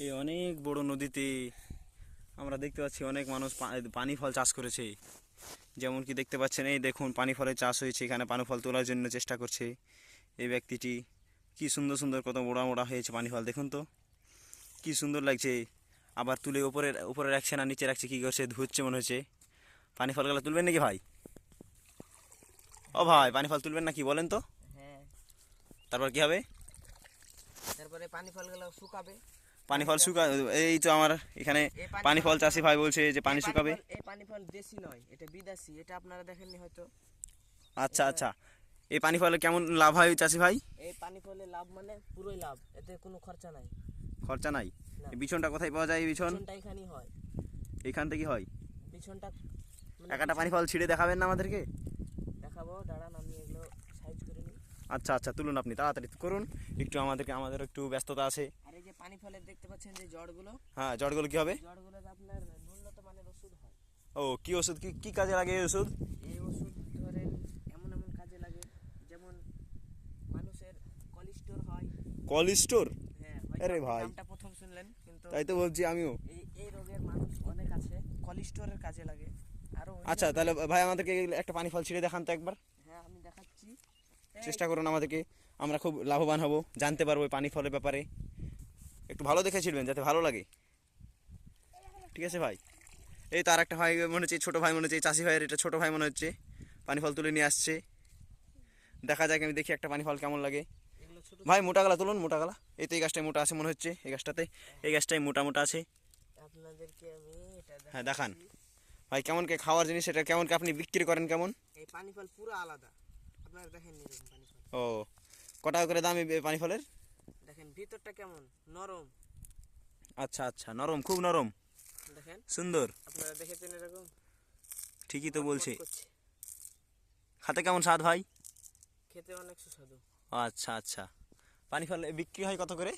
এই অনেক বড় নদীতে আমরা দেখতে পাচ্ছি অনেক মানুষ পানি ফল চাষ করেছে। যেমন কি দেখতে পাচ্ছেন, এই দেখুন পানি ফলের চাষ হয়েছে, এখানে পানি ফল তোলার জন্য চেষ্টা করছে এই ব্যক্তিটি। কি সুন্দর সুন্দর কত মোড়া মোড়া হয়েছে পানি ফল, দেখুন তো কি সুন্দর লাগছে। আবার তুলে উপরে উপরে রাখছে না নিচে রাখছে, কি করছে, ধুচ্ছে মনে হচ্ছে। পানি ফলগুলো তুলবেন নাকি ভাই? ও ভাই, পানি ফল তুলবেন নাকি বলেন তো? হ্যাঁ, তারপর কি হবে? তারপরে পানি ফলগুলো শুকাবে। পানি ফল শুকা, এই তো আমার এখানে এই পানি ফল চাষি আপনারা- ভাই বলছে যে পানি শুকাবে। এই পানি ফল দেশি নয়, এটা বিদেশি। এটা আপনারা দেখেননি হয়তো। আচ্ছা আচ্ছা, এই পানি ফলে কেমন লাভ হয় চাষি ভাই? এই পানি ফলে লাভ মানে পুরোই লাভ, এতে কোনো খরচা নাই। খরচা নাই। না। এই বিছনটা কোথায় পাওয়া যায়? এই বিছন বিছনটা এখানেই হয়। এইখান থেকে হয়? বিছনটা মানে একটা পানি ফল ছিঁড়ে দেখাবেন না আমাদেরকে? দেখাবো, দাঁড়ান আমি এগুলো সাইজ করে নিই। আচ্ছা আচ্ছা, তুলুন, আপনি তাড়াতাড়ি করুন একটু, আমাদের একটু ব্যস্ততা আছে। আর এই যে পানি ফলের দেখতে পাচ্ছেন যে জড়গুলো, হ্যাঁ, জড়গুলো কি হবে? জড়গুলোতে আপনার ন্যূনতম মানের ওষুধ হয়। ও, কি ওষুধ, কি কি কাজে লাগে এই ওষুধ? এই ওষুধ ধরেন এমন এমন কাজে লাগে, যেমন মানুষের কোলেস্টোর হয়। কোলেস্টোর? হ্যাঁ, হয়তো আরে আপনি ভাই, নামটা প্রথম শুনলেন, কিন্তু তাই তো বলছি আমিও। এই এই রোগের মানুষ অনেক আছে, কোলেস্টোরের কাজে লাগে। আরো আচ্ছা, অন্যান্য- তাহলে ভাই আমাদেরকে একটা পানি ফল ছিঁড়ে দেখান তো একবার। হ্যাঁ, আমি দেখাচ্ছি। চেষ্টা করুন আমাদেরকে, আমরা খুব লাভবান হব, জানতে পারবো এই পানি ফলের ব্যাপারে। একটু ভালো দেখে ছিড়বেন যাতে ভালো লাগে, ঠিক আছে ভাই? এই তো আর একটা ভাই মনে হচ্ছে, ছোটো ভাই মনে হচ্ছে, এই চাষি ভাইয়ের এটা ছোটো ভাই মনে হচ্ছে, পানি ফল তুলে নিয়ে আসছে। দেখা যাক, আমি দেখি একটা পানি ফল কেমন লাগে। এগুলো ছোট ভাই মোটা গালা তুলুন, মোটা গালা। এই তো এই গাছটায় মোটা আছে মনে হচ্ছে, এই গাছটাতে, এই গাছটায় মোটা মোটা আছে। আপনাদেরকে আমি এটা হ্যাঁ, দেখান দেখাচ্ছি। ভাই, কেমন কে খাওয়ার জিনিস এটা, কেমন কে আপনি বিক্রি করেন কেমন? এই পানি ফল পুরো আলাদা, আপনারা দেখেন এরকম পানি ফল। ও, কটা করে দাম এই পানি ফলের? দেখেন ভিতরটা কেমন নরম, আচ্ছা আচ্ছা, নরম, খুব নরম, দেখেন। সুন্দর। আপনারা দেখেছেন এরকম? ঠিকই তো বলছে। কটকট করছে। খাতে কেমন স্বাদ ভাই? খেতে অনেক সুস্বাদু। আচ্ছা আচ্ছা, পানি ফল বিক্রি হয় কত করে?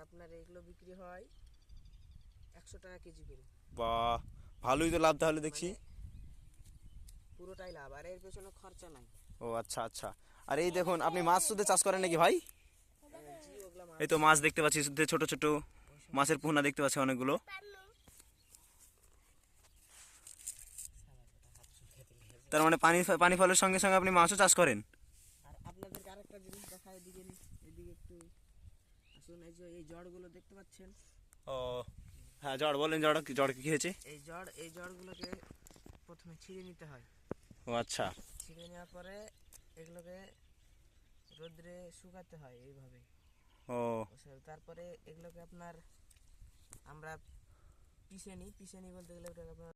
আপনার এগুলো বিক্রি হয় 100 টাকা কেজি করে। বাহ, ভালোই তো লাভ তাহলে দেখছি। মানে পুরোটাই লাভ, আর এর পেছনে খরচা নাই। ও আচ্ছা আচ্ছা, আর এই দেখুন, আপনি মাছ শুধু চাষ করেন নাকি ভাই? জি, ওগুলা এই তো মাছ দেখতে পাচ্ছি শুধু, ছোট ছোট মাছের পোনা দেখতে পাচ্ছি অনেকগুলো। তার মানে পানি পানি ফলের সঙ্গে সঙ্গে আপনি মাছও চাষ করেন? আর আপনাদেরকে আরেকটা জিনিস দেখায়, এদিকে এদিকে একটু আসুন। এই যে এই জড়গুলো দেখতে পাচ্ছেন, ও হ্যাঁ, জড় বলেন, জড় জড় কি হয়েছে? এই জড়গুলোকে প্রথমে ছিঁড়ে নিতে হয়। ও আচ্ছা, ছিঁড়ে নেওয়ার পরে এগুলোকে রোদ্রে শুকাতে হয় এইভাবে। ও তারপরে এগুলোকে আমরা পিষে নিই বলতে গেলে ওটাকে আপনার